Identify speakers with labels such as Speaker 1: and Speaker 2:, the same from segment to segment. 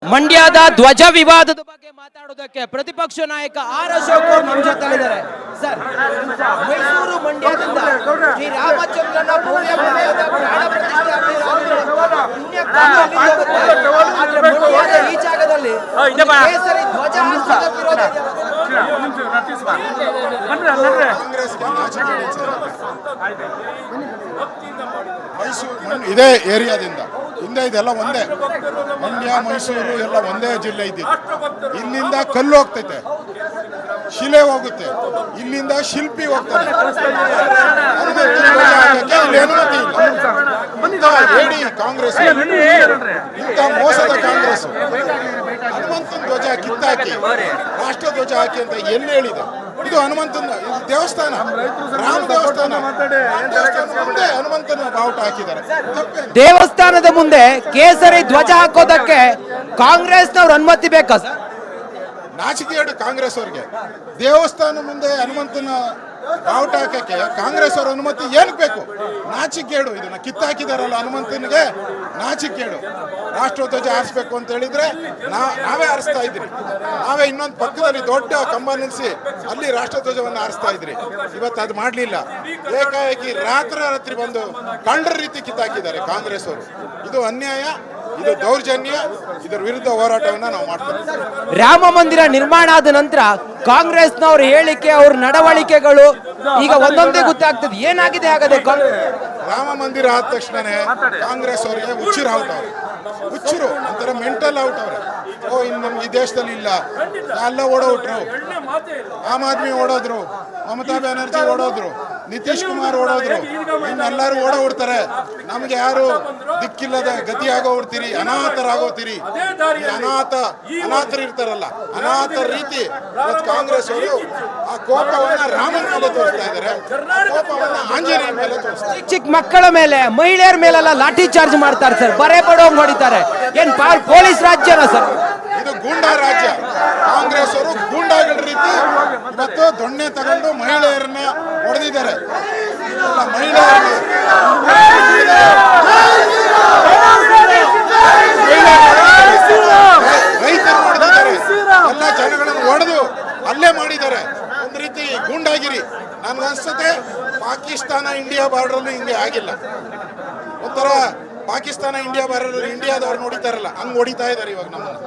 Speaker 1: ಮಂಡ್ಯದ ಧ್ವಜ ವಿವಾದದ ಬಗ್ಗೆ ಮಾತಾಡೋದಕ್ಕೆ ಪ್ರತಿಪಕ್ಷ ನಾಯಕ ಆರ್ ಅಶೋಕ್ ಅವರು ನಮ್ಮ ಜೊತೆಲಿದ್ದಾರೆ. ಸರ್, ಮೈಸೂರು ಮಂಡ್ಯದಿಂದ ಶ್ರೀ ರಾಮಚಂದ್ರನ ಭವ್ಯ ಮಂದಿರದ ಪ್ರಾಣ ಪ್ರತಿಷ್ಠೆ ಆದ್ರೆ ಮಂಡ್ಯದ ಈ ಜಾಗದಲ್ಲಿ ಕೇಸರಿ ಧ್ವಜ ಹಾರಿಸೋದ ವಿರೋಧ
Speaker 2: ಇದೇ ಏರಿಯಾದಿಂದ ಹಿಂದೆ ಇದೆಲ್ಲ ಒಂದೇ, ಮಂಡ್ಯ ಮೈಸೂರು ಎಲ್ಲ ಒಂದೇ ಜಿಲ್ಲೆ ಇದ್ದಿದ್ದು. ಇಲ್ಲಿಂದ ಕಲ್ಲು ಹೋಗ್ತೈತೆ, ಶಿಲೆ ಹೋಗುತ್ತೆ, ಇಲ್ಲಿಂದ ಶಿಲ್ಪಿ ಹೋಗ್ತಾರೆ. ಇಲ್ಲಿ ಅನುಮತಿ ಇಲ್ಲ. ಹೇಳಿ ಕಾಂಗ್ರೆಸ್, ಇಂಥ ಮೋಸದ ಕಾಂಗ್ರೆಸ್ ಹನುಮಂತನ ಧ್ವಜ ಕಿತ್ತಾಕಿ ರಾಷ್ಟ್ರ ಧ್ವಜ ಹಾಕಿ ಅಂತ ಎಲ್ಲಿ ಹೇಳಿದೆ? ಇದು ಹನುಮಂತನ ದೇವಸ್ಥಾನ, ರಾಮ ದೇವಸ್ಥಾನ ಮುಂದೆ ಹನುಮಂತನ ಬಾವುಟ ಹಾಕಿದ್ದಾರೆ.
Speaker 1: ದೇವಸ್ಥಾನದ ಮುಂದೆ ಕೇಸರಿ ಧ್ವಜ ಹಾಕೋದಕ್ಕೆ ಕಾಂಗ್ರೆಸ್ನವ್ರು ಅನುಮತಿ ಬೇಕಾ ಸರ್?
Speaker 2: ನಾಚಿಕೆಯಡು ಕಾಂಗ್ರೆಸ್ ಅವ್ರಿಗೆ. ದೇವಸ್ಥಾನ ಮುಂದೆ ಹನುಮಂತನ ಬಾವುಟ ಹಾಕಕ್ಕೆ ಕಾಂಗ್ರೆಸ್ ಅವ್ರ ಅನುಮತಿ ಏನಕ್ಕೆ ಬೇಕು? ನಾಚಿಕೆಯಡು. ಇದನ್ನ ಕಿತ್ತಾಕಿದಾರಲ್ಲ ಹನುಮಂತನಿಗೆ, ನಾಚಿಕೆಯಡು. ರಾಷ್ಟ್ರಧ್ವಜ ಹಾರಿಸ್ಬೇಕು ಅಂತ ಹೇಳಿದ್ರೆ ನಾವೇ ಹಾರಿಸ್ತಾ ಇದ್ರಿ. ನಾವೇ ಇನ್ನೊಂದು ಪಕ್ಕದಲ್ಲಿ ದೊಡ್ಡ ಕಂಬ ನಿಲ್ಲಿಸಿ ಅಲ್ಲಿ ರಾಷ್ಟ್ರಧ್ವಜವನ್ನು ಹಾರಿಸ್ತಾ ಇದ್ರಿ. ಇವತ್ತು ಅದು ಮಾಡಲಿಲ್ಲ. ಏಕಾಏಕಿ ರಾತ್ರಿ ಬಂದು ಕಳ್ಳರ ರೀತಿ ಕಿತ್ತಾಕಿದ್ದಾರೆ ಕಾಂಗ್ರೆಸ್ ಅವರು. ಇದು ಅನ್ಯಾಯ, ಇದು ದೌರ್ಜನ್ಯ. ಇದರ ವಿರುದ್ಧ ಹೋರಾಟವನ್ನ ನಾವು ಮಾಡ್ತೇವೆ.
Speaker 1: ರಾಮ ಮಂದಿರ ನಿರ್ಮಾಣ ಆದ ನಂತರ ಕಾಂಗ್ರೆಸ್ನವ್ರ ಹೇಳಿಕೆ, ಅವ್ರ ನಡವಳಿಕೆಗಳು ಈಗ ಒಂದೊಂದೇ ಗೊತ್ತಾಗ್ತದೆ. ಏನಾಗಿದೆ ಹಾಗಾದ್ರೆ?
Speaker 2: ರಾಮ ಮಂದಿರ ಆದ ತಕ್ಷಣನೇ ಕಾಂಗ್ರೆಸ್ ಅವರಿಗೆ ಹುಚ್ಚರು ಔಟ್ ಅವ್ರೆ, ಹುಚ್ಚರು ಒಂಥರ ಮೆಂಟಲ್ ಔಟ್ ಅವ್ರೆ. ಇನ್ನು ನಮ್ಗೆ ಈ ದೇಶದಲ್ಲಿ ಇಲ್ಲ, ಎಲ್ಲ ಓಡೋಟ್ರು. ಆಮ್ ಆದ್ಮಿ ಓಡೋದ್ರು, ಮಮತಾ ಬ್ಯಾನರ್ಜಿ ಓಡೋದ್ರು, ನಿತೀಶ್ ಕುಮಾರ್ ಓಡೋದ್ರು, ಇನ್ನೆಲ್ಲರೂ ಓಡೋಡ್ತಾರೆ. ನಮ್ಗೆ ಯಾರು ದಿಕ್ಕಿಲ್ಲದ ಗತಿ ಆಗೋಗ್ತೀರಿ, ಅನಾಥರಾಗೋತೀರಿ. ಅನಾಥರು ಇರ್ತಾರಲ್ಲ, ಅನಾಥರ ರೀತಿ ಇವತ್ತು ಕಾಂಗ್ರೆಸ್ ಅವರು ಆ ಕೋಪವನ್ನ ರಾಮನ ಮೇಲೆ ತೋರಿಸ್ತಾ ಇದ್ದಾರೆ, ಕೋಪವನ್ನ ಆಂಜನೇಯ ಮೇಲೆ ತೋರಿಸ್ತಾರೆ.
Speaker 1: ಚಿಕ್ಕ ಮಕ್ಕಳ ಮೇಲೆ, ಮಹಿಳೆಯರ ಮೇಲೆಲ್ಲ ಲಾಠಿ ಚಾರ್ಜ್ ಮಾಡ್ತಾರೆ ಸರ್, ಬರೇ ಬಡೋಂಗ್ ಹೊಡಿತಾರೆ. ಏನ್ ಪೊಲೀಸ್ ರಾಜ್ಯನ ಸರ್
Speaker 2: ಇದು? ಗೂಂಡಾ ರಾಜ್ಯ. ಕಾಂಗ್ರೆಸ್ ಅವರು ಗೂಂಡಾಗಳ ರೀತಿ ಇವತ್ತು ದೊಣ್ಣೆ ತಗೊಂಡು ಮಹಿಳೆಯರನ್ನ ಹೊಡೆದಿದ್ದಾರೆ. ರೈತರು ಹೊಡೆದಿದ್ದಾರೆ, ಎಲ್ಲ ಜನಗಳನ್ನು ಹೊಡೆದು ಅಲ್ಲೇ ಮಾಡಿದ್ದಾರೆ. ಒಂದು ರೀತಿ ಗೂಂಡಾಗಿರಿ. ನನ್ಗನ್ಸುತ್ತೆ ಪಾಕಿಸ್ತಾನ ಇಂಡಿಯಾ ಬಾರ್ಡರ್ ಹಿಂಗೆ ಆಗಿಲ್ಲ. ಒಂಥರ ಪಾಕಿಸ್ತಾನ ಇಂಡಿಯಾ ಬಾರ್ಡರ್ ಇಂಡಿಯಾದವ್ರು ನೋಡಿತಾರಲ್ಲ, ಹಂಗ್ ಹೊಡಿತಾ ಇದಾರೆ ಇವಾಗ ನಮ್ಮನ್ನ.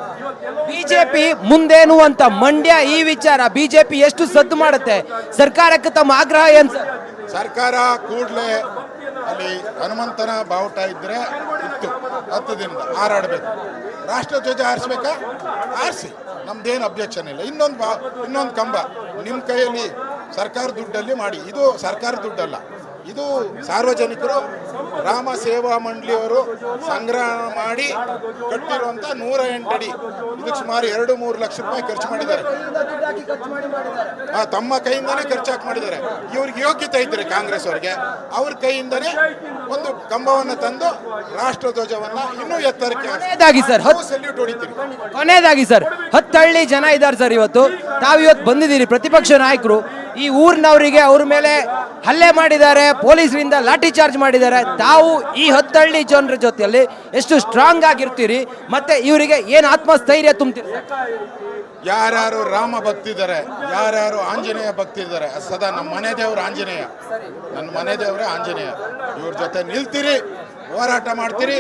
Speaker 1: ಬಿಜೆಪಿ ಮುಂದೇನು ಅಂತ ಮಂಡ್ಯ ಈ ವಿಚಾರ ಬಿಜೆಪಿ ಎಷ್ಟು ಸದ್ದು ಮಾಡುತ್ತೆ? ಸರ್ಕಾರಕ್ಕೆ ತಮ್ಮ ಆಗ್ರಹ ಏನ್ ಸರ್?
Speaker 2: ಸರ್ಕಾರ ಕೂಡಲೇ ಅಲ್ಲಿ ಹನುಮಂತನ ಬಾವುಟ ಇದ್ರೆ ಇತ್ತು 10 ದಿನದ ಹಾರಾಡ್ಬೇಕು. ರಾಷ್ಟ್ರಧ್ವಜ ಹಾರಿಸ್ಬೇಕಾ? ಹಾರಿಸಿ, ನಮ್ದೇನು ಅಬ್ಜೆಕ್ಷನ್ ಇಲ್ಲ. ಇನ್ನೊಂದು ಕಂಬ ನಿಮ್ಮ ಕೈಯಲ್ಲಿ ಸರ್ಕಾರ ದುಡ್ಡಲ್ಲಿ ಮಾಡಿ. ಇದು ಸರ್ಕಾರ ದುಡ್ಡಲ್ಲ, ಇದು ಸಾರ್ವಜನಿಕರು ರಾಮ ಸೇವಾ ಮಂಡಳಿಯವರು ಸಂಗ್ರಹ ಮಾಡಿ ಕಟ್ಟಿರುವಂತ 108 ಅಡಿ. ಇದಕ್ಕೆ ಸುಮಾರು 2-3 ಲಕ್ಷ ರೂಪಾಯಿ ಖರ್ಚು ಮಾಡಿದ್ದಾರೆ. ತಮ್ಮ ಕೈಯಿಂದಾನೇ ಖರ್ಚಾಕ್ ಮಾಡಿದ್ದಾರೆ. ಇವ್ರಿಗೆ ಯೋಗ್ಯತೆ ಇದ್ರೆ ಕಾಂಗ್ರೆಸ್ ಅವರಿಗೆ, ಅವ್ರ ಕೈಯಿಂದಾನೇ ಒಂದು ಕಂಬವನ್ನು ತಂದು ರಾಷ್ಟ್ರಧ್ವಜವನ್ನ ಇನ್ನೂ ಎತ್ತರಕ್ಕೆ ಸಲ್ಯೂಟ್ ಹೊಡಿತೀವಿ.
Speaker 1: ಕೊನೆಯದಾಗಿ ಸರ್, 10 ಹಳ್ಳಿ ಜನ ಇದ್ದಾರೆ ಸರ್. ಇವತ್ತು ತಾವಿವತ್ತು ಬಂದಿದ್ದೀರಿ, ಪ್ರತಿಪಕ್ಷ ನಾಯಕರು. ಈ ಊರಿನವರಿಗೆ ಅವ್ರ ಮೇಲೆ ಹಲ್ಲೆ ಮಾಡಿದ್ದಾರೆ, ಪೊಲೀಸರಿಂದ ಲಾಠಿ ಚಾರ್ಜ್ ಮಾಡಿದ್ದಾರೆ. ತಾವು ಈ 10 ಹಳ್ಳಿ ಜನರ ಜೊತೆಯಲ್ಲಿ ಎಷ್ಟು ಸ್ಟ್ರಾಂಗ್ ಆಗಿರ್ತೀರಿ, ಮತ್ತೆ ಇವರಿಗೆ ಏನು ಆತ್ಮಸ್ಥೈರ್ಯ ತುಂಬ್ತೀರಿ?
Speaker 2: ಯಾರ್ಯಾರು ರಾಮ ಭಕ್ತಿದ್ದಾರೆ, ಯಾರ್ಯಾರು ಆಂಜನೇಯ ಭಕ್ತಿದ್ದಾರೆ, ಸದಾ ನಮ್ಮ ಮನೆ ದೇವರು ಆಂಜನೇಯ, ನನ್ನ ಮನೆ ದೇವರೇ ಆಂಜನೇಯ. ಇವ್ರ ಜೊತೆ ನಿಲ್ತೀರಿ, ಹೋರಾಟ ಮಾಡ್ತೀರಿ.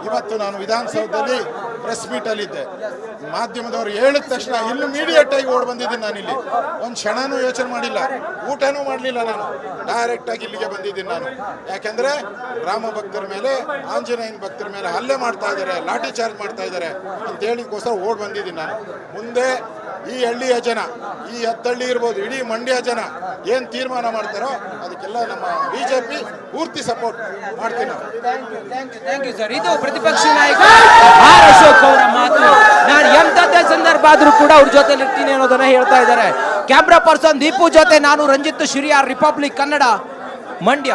Speaker 2: ಇವತ್ತು ನಾನು ವಿಧಾನಸೌಧದಲ್ಲಿ ಪ್ರೆಸ್ ಮೀಟಲ್ಲಿದ್ದೆ. ಮಾಧ್ಯಮದವರು ಹೇಳಿದ ತಕ್ಷಣ ಇಮಿಡಿಯೇಟ್ ಆಗಿ ಓಡ್ ಬಂದಿದ್ದೀನಿ. ನಾನಿಲ್ಲಿ ಒಂದು ಕ್ಷಣನೂ ಯೋಚನೆ ಮಾಡಿಲ್ಲ, ಊಟನೂ ಮಾಡಲಿಲ್ಲ. ನಾನು ಡೈರೆಕ್ಟ್ ಆಗಿ ಇಲ್ಲಿಗೆ ಬಂದಿದ್ದೀನಿ. ನಾನು ಯಾಕೆಂದ್ರೆ ರಾಮ ಭಕ್ತರ ಮೇಲೆ, ಆಂಜನೇಯನ ಭಕ್ತರ ಮೇಲೆ ಹಲ್ಲೆ ಮಾಡ್ತಾ ಇದ್ದಾರೆ, ಲಾಠಿ ಚಾರ್ಜ್ ಮಾಡ್ತಾ ಇದ್ದಾರೆ ಅಂತ ಹೇಳಿಕೋಸ್ಕರ ಓಡ್ ಬಂದಿದ್ದೀನಿ ನಾನು. ಮುಂದೆ ಈ ಹಳ್ಳಿಯ ಜನ, ಈ 10 ಹಳ್ಳಿ ಇರ್ಬೋದು, ಇಡೀ ಮಂಡ್ಯ ಜನ ಏನ್ ತೀರ್ಮಾನ ಮಾಡ್ತಾರೋ ಅದಕ್ಕೆಲ್ಲ ನಮ್ಮ ಬಿಜೆಪಿ ಪೂರ್ತಿ ಸಪೋರ್ಟ್ ಮಾಡ್ತೀವಿ ನಾವು.
Speaker 1: Thank you sir. ಇದು ಪ್ರತಿಪಕ್ಷ ನಾಯಕ ಆರ್ ಅಶೋಕ್ ಅವರ ಮಾತು. ನಾನು ಎಂಥದ್ದೇ ಸಂದರ್ಭ ಆದ್ರೂ ಕೂಡ ಅವ್ರ ಜೊತೆ ಇರ್ತೀನಿ ಅನ್ನೋದನ್ನ ಹೇಳ್ತಾ ಇದ್ದಾರೆ. ಕ್ಯಾಮ್ರಾ ಪರ್ಸನ್ ದೀಪು ಜೊತೆ ನಾನು ರಂಜಿತ್ ಶಿರಿಯಾರ್, ರಿಪಬ್ಲಿಕ್ ಕನ್ನಡ, ಮಂಡ್ಯ.